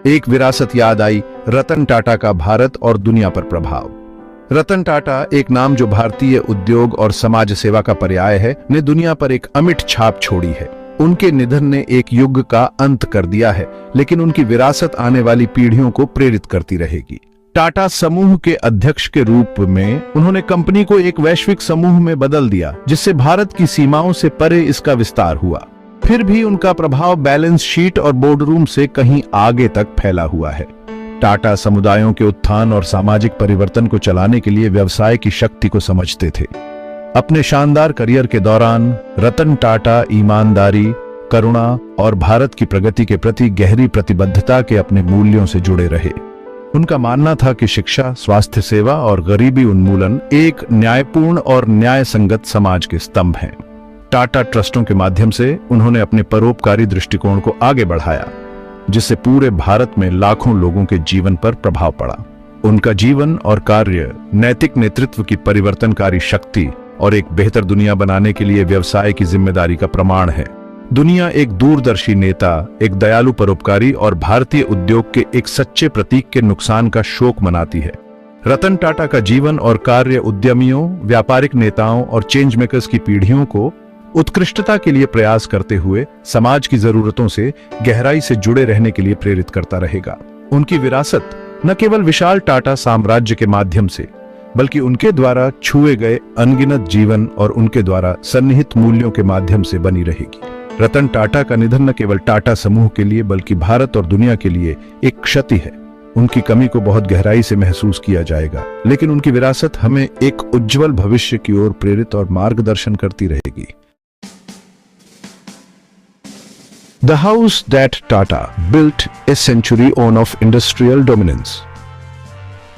एक विरासत याद आई, रतन टाटा का भारत और दुनिया पर प्रभाव। रतन टाटा, एक नाम जो भारतीय उद्योग और समाज सेवा का पर्याय है, ने दुनिया पर एक अमिट छाप छोड़ी है। उनके निधन ने एक युग का अंत कर दिया है, लेकिन उनकी विरासत आने वाली पीढ़ियों को प्रेरित करती रहेगी। टाटा समूह के अध्यक्ष के रूप में उन्होंने कंपनी को एक वैश्विक समूह में बदल दिया, जिससे भारत की सीमाओं से परे इसका विस्तार हुआ। फिर भी उनका प्रभाव बैलेंस शीट और बोर्डरूम से कहीं आगे तक फैला हुआ है। टाटा समुदायों के उत्थान और सामाजिक परिवर्तन को चलाने के लिए व्यवसाय की शक्ति को समझते थे। अपने शानदार करियर के दौरान रतन टाटा ईमानदारी, करुणा और भारत की प्रगति के प्रति गहरी प्रतिबद्धता के अपने मूल्यों से जुड़े रहे। उनका मानना था कि शिक्षा, स्वास्थ्य सेवा और गरीबी उन्मूलन एक न्यायपूर्ण और न्याय संगत समाज के स्तंभ हैं। टाटा ट्रस्टों के माध्यम से उन्होंने अपने परोपकारी दृष्टिकोण को आगे बढ़ाया, जिससे पूरे भारत में लाखों लोगों के जीवन पर प्रभाव पड़ा। उनका जीवन और कार्य नैतिक नेतृत्व की परिवर्तनकारी शक्ति और एक बेहतर दुनिया बनाने के लिए व्यवसाय की जिम्मेदारी का प्रमाण है। दुनिया एक दूरदर्शी नेता, एक दयालु परोपकारी और भारतीय उद्योग के एक सच्चे प्रतीक के नुकसान का शोक मनाती है। रतन टाटा का जीवन और कार्य उद्यमियों, व्यापारिक नेताओं और चेंज मेकर्स की पीढ़ियों को उत्कृष्टता के लिए प्रयास करते हुए समाज की जरूरतों से गहराई से जुड़े रहने के लिए प्रेरित करता रहेगा। उनकी विरासत न केवल विशाल टाटा साम्राज्य के माध्यम से, बल्कि उनके द्वारा छुए गए अनगिनत जीवन और उनके द्वारा सन्निहित मूल्यों के माध्यम से बनी रहेगी। रतन टाटा का निधन न केवल टाटा समूह के लिए बल्कि भारत और दुनिया के लिए एक क्षति है। उनकी कमी को बहुत गहराई से महसूस किया जाएगा, लेकिन उनकी विरासत हमें एक उज्जवल भविष्य की ओर प्रेरित और मार्गदर्शन करती रहेगी। The house that Tata built a century on of industrial dominance।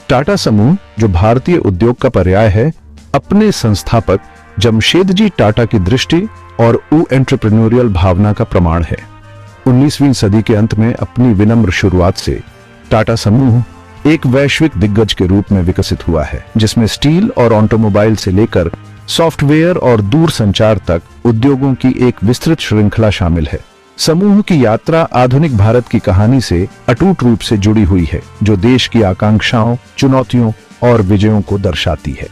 Tata समूह, जो भारतीय उद्योग का पर्याय है, अपने संस्थापक जमशेदजी टाटा की दृष्टि और एंटरप्रेन्योरियल भावना का प्रमाण है। 19वीं सदी के अंत में अपनी विनम्र शुरुआत से टाटा समूह एक वैश्विक दिग्गज के रूप में विकसित हुआ है, जिसमें स्टील और ऑटोमोबाइल से लेकर सॉफ्टवेयर और दूरसंचार तक उद्योगों की एक विस्तृत श्रृंखला शामिल है। समूह की यात्रा आधुनिक भारत की कहानी से अटूट रूप से जुड़ी हुई है, जो देश की आकांक्षाओं, चुनौतियों और विजयों को दर्शाती है।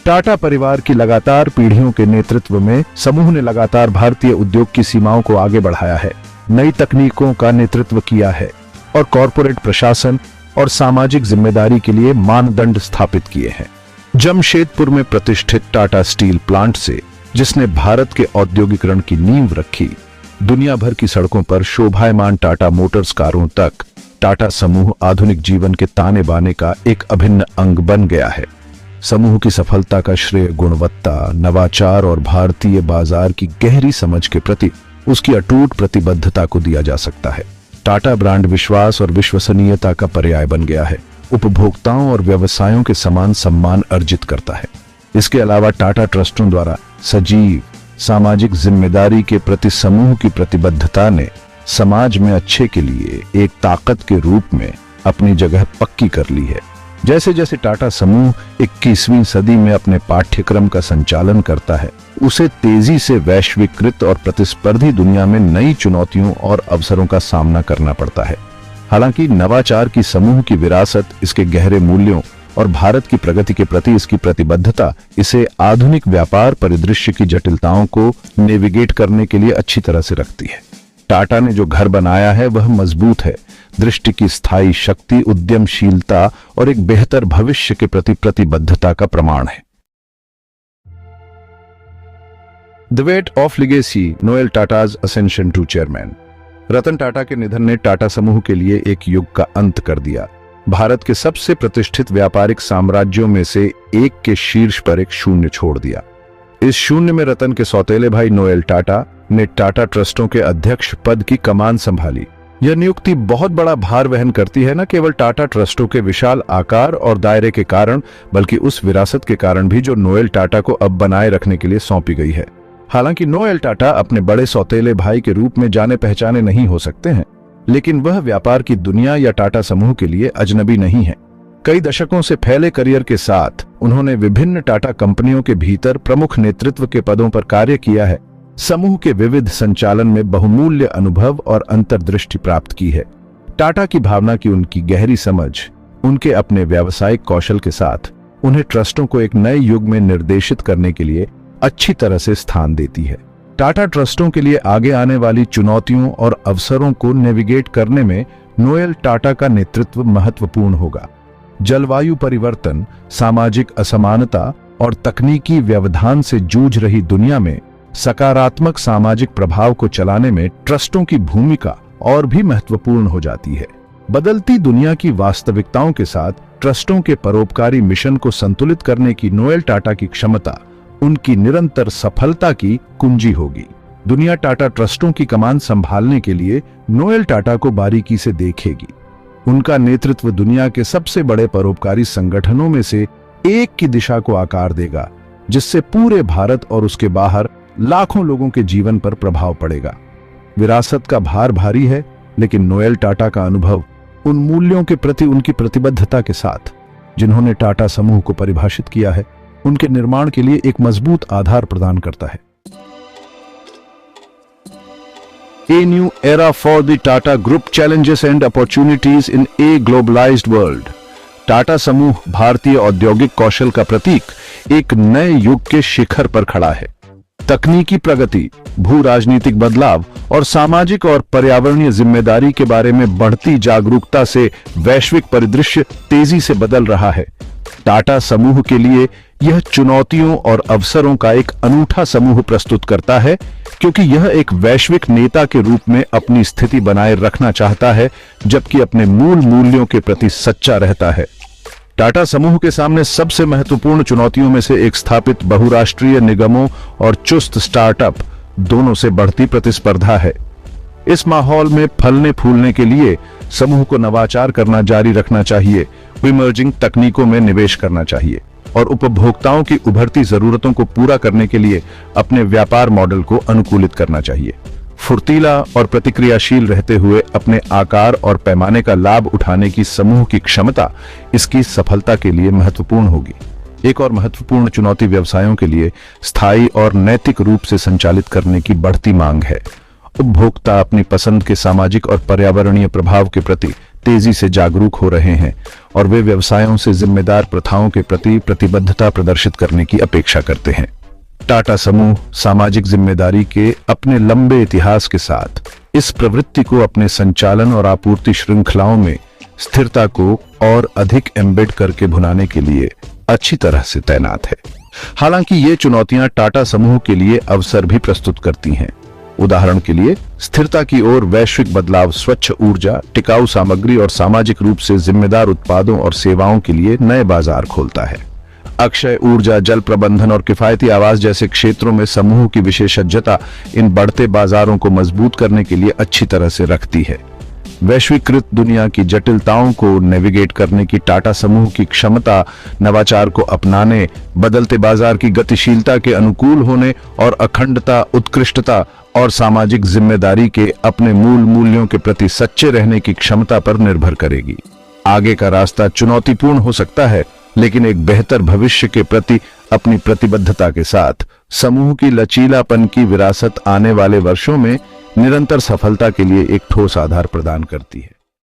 टाटा परिवार की लगातार पीढ़ियों के नेतृत्व में समूह ने लगातार भारतीय उद्योग की सीमाओं को आगे बढ़ाया है, नई तकनीकों का नेतृत्व किया है और कॉरपोरेट प्रशासन और सामाजिक जिम्मेदारी के लिए मानदंड स्थापित किए हैं। जमशेदपुर में प्रतिष्ठित टाटा स्टील प्लांट से, जिसने भारत के औद्योगिकरण की नींव रखी, दुनिया भर की सड़कों पर शोभायमान टाटा मोटर्स कारों तक, टाटा समूह आधुनिक जीवन के ताने बाने का एक अभिन्न अंग बन गया है। समूह की सफलता का श्रेय गुणवत्ता, नवाचार और भारतीय बाजार की गहरी समझ के प्रति उसकी अटूट प्रतिबद्धता को दिया जा सकता है। टाटा ब्रांड विश्वास और विश्वसनीयता का पर्याय बन गया है, उपभोक्ताओं और व्यवसायों के समान सम्मान अर्जित करता है। इसके अलावा टाटा ट्रस्टों द्वारा सजीव सामाजिक जिम्मेदारी के प्रति समूह की प्रतिबद्धता ने समाज में अच्छे के लिए एक ताकत के रूप में अपनी जगह पक्की कर ली है। जैसे जैसे टाटा समूह 21वीं सदी में अपने पाठ्यक्रम का संचालन करता है, उसे तेजी से वैश्वीकृत और प्रतिस्पर्धी दुनिया में नई चुनौतियों और अवसरों का सामना करना पड़ता है। हालांकि नवाचार की समूह की विरासत, इसके गहरे मूल्यों और भारत की प्रगति के प्रति इसकी प्रतिबद्धता इसे आधुनिक व्यापार परिदृश्य की जटिलताओं को नेविगेट करने के लिए अच्छी तरह से रखती है। टाटा ने जो घर बनाया है वह मजबूत है, दृष्टि की स्थायी शक्ति, उद्यमशीलता और एक बेहतर भविष्य के प्रति प्रतिबद्धता का प्रमाण है। The weight of legacy, Noel Tata's ascension to chairman. Ratan Tata के निधन ने टाटा समूह के लिए एक युग का अंत कर दिया। भारत के सबसे प्रतिष्ठित व्यापारिक साम्राज्यों में से एक के शीर्ष पर एक शून्य छोड़ दिया। इस शून्य में रतन के सौतेले भाई नोएल टाटा ने टाटा ट्रस्टों के अध्यक्ष पद की कमान संभाली। यह नियुक्ति बहुत बड़ा भार वहन करती है, न केवल टाटा ट्रस्टों के विशाल आकार और दायरे के कारण, बल्कि उस विरासत के कारण भी जो नोएल टाटा को अब बनाए रखने के लिए सौंपी गई है। हालांकि नोएल टाटा अपने बड़े सौतेले भाई के रूप में जाने पहचाने नहीं हो सकते हैं, लेकिन वह व्यापार की दुनिया या टाटा समूह के लिए अजनबी नहीं है। कई दशकों से फैले करियर के साथ उन्होंने विभिन्न टाटा कंपनियों के भीतर प्रमुख नेतृत्व के पदों पर कार्य किया है, समूह के विविध संचालन में बहुमूल्य अनुभव और अंतर्दृष्टि प्राप्त की है। टाटा की भावना की उनकी गहरी समझ उनके अपने व्यावसायिक कौशल के साथ उन्हें ट्रस्टों को एक नए युग में निर्देशित करने के लिए अच्छी तरह से स्थान देती है। टाटा ट्रस्टों के लिए आगे आने वाली चुनौतियों और अवसरों को नेविगेट करने में नोएल टाटा का नेतृत्व महत्वपूर्ण होगा। जलवायु परिवर्तन, सामाजिक असमानता और तकनीकी व्यवधान से जूझ रही दुनिया में सकारात्मक सामाजिक प्रभाव को चलाने में ट्रस्टों की भूमिका और भी महत्वपूर्ण हो जाती है। बदलती दुनिया की वास्तविकताओं के साथ ट्रस्टों के परोपकारी मिशन को संतुलित करने की नोएल टाटा की क्षमता उनकी निरंतर सफलता की कुंजी होगी। दुनिया टाटा ट्रस्टों की कमान संभालने के लिए नोएल टाटा को बारीकी से देखेगी। उनका नेतृत्व दुनिया के सबसे बड़े परोपकारी संगठनों में से एक की दिशा को आकार देगा, जिससे पूरे भारत और उसके बाहर लाखों लोगों के जीवन पर प्रभाव पड़ेगा। विरासत का भार भारी है, लेकिन नोएल टाटा का अनुभव उन मूल्यों के प्रति उनकी प्रतिबद्धता के साथ, जिन्होंने टाटा समूह को परिभाषित किया है, उनके निर्माण के लिए एक मजबूत आधार प्रदान करता है। A new era for the Tata Group challenges and opportunities in a globalized world. Tata समूह भारतीय औद्योगिक कौशल का प्रतीक एक नए युग के शिखर पर खड़ा है। तकनीकी प्रगति, भू राजनीतिक बदलाव और सामाजिक और पर्यावरणीय जिम्मेदारी के बारे में बढ़ती जागरूकता से वैश्विक परिदृश्य तेजी से बदल रहा है। टाटा समूह के लिए यह चुनौतियों और अवसरों का एक अनूठा समूह प्रस्तुत करता है, क्योंकि यह एक वैश्विक नेता के रूप में अपनी स्थिति बनाए रखना चाहता है, जबकि अपने मूल मूल्यों के प्रति सच्चा रहता है। टाटा समूह के सामने सबसे महत्वपूर्ण चुनौतियों में से एक स्थापित बहुराष्ट्रीय निगमों और चुस्त स्टार्टअप दोनों से बढ़ती प्रतिस्पर्धा है। इस माहौल में फलने फूलने के लिए समूह को नवाचार करना जारी रखना चाहिए, इमर्जिंग तकनीकों में निवेश करना चाहिए और उपभोक्ताओं की उभरती जरूरतों को पूरा करने के लिए अपने व्यापार मॉडल को अनुकूलित करना चाहिए। फुर्तीला और प्रतिक्रियाशील रहते हुए अपने आकार और पैमाने का लाभ उठाने की समूह की क्षमता इसकी सफलता के लिए महत्वपूर्ण होगी। एक और महत्वपूर्ण चुनौती व्यवसायों के लिए स्थायी और नैतिक रूप से संचालित करने की बढ़ती मांग है। उपभोक्ता अपनी पसंद के सामाजिक और पर्यावरणीय प्रभाव के प्रति तेजी से जागरूक हो रहे हैं और वे व्यवसायों से जिम्मेदार प्रथाओं के प्रति प्रतिबद्धता प्रदर्शित करने की अपेक्षा करते हैं। टाटा समूह सामाजिक जिम्मेदारी के अपने लंबे इतिहास के साथ इस प्रवृत्ति को अपने संचालन और आपूर्ति श्रृंखलाओं में स्थिरता को और अधिक एम्बेड करके भुनाने के लिए अच्छी तरह से तैनात है। हालांकि ये चुनौतियां टाटा समूह के लिए अवसर भी प्रस्तुत करती हैं। उदाहरण के लिए स्थिरता की ओर वैश्विक बदलाव स्वच्छ ऊर्जा, टिकाऊ सामग्री और सामाजिक रूप से जिम्मेदार उत्पादों और सेवाओं के लिए नए बाजार खोलता है। अक्षय ऊर्जा, जल प्रबंधन और किफायती आवास जैसे क्षेत्रों में समूह की विशेषज्ञता इन बढ़ते बाजारों को मजबूत करने के लिए अच्छी तरह से रखती है। वैश्वीकृत दुनिया की जटिलताओं को नेविगेट करने की टाटा समूह की क्षमता नवाचार को अपनाने, बदलते बाजार की गतिशीलता के अनुकूल होने और अखंडता, उत्कृष्टता और सामाजिक जिम्मेदारी के अपने मूल मूल्यों के प्रति सच्चे रहने की क्षमता पर निर्भर करेगी। आगे का रास्ता चुनौतीपूर्ण हो सकता है, लेकिन एक बेहतर भविष्य के प्रति अपनी प्रतिबद्धता के साथ समूह की लचीलापन की विरासत आने वाले वर्षों में निरंतर सफलता के लिए एक ठोस आधार प्रदान करती है।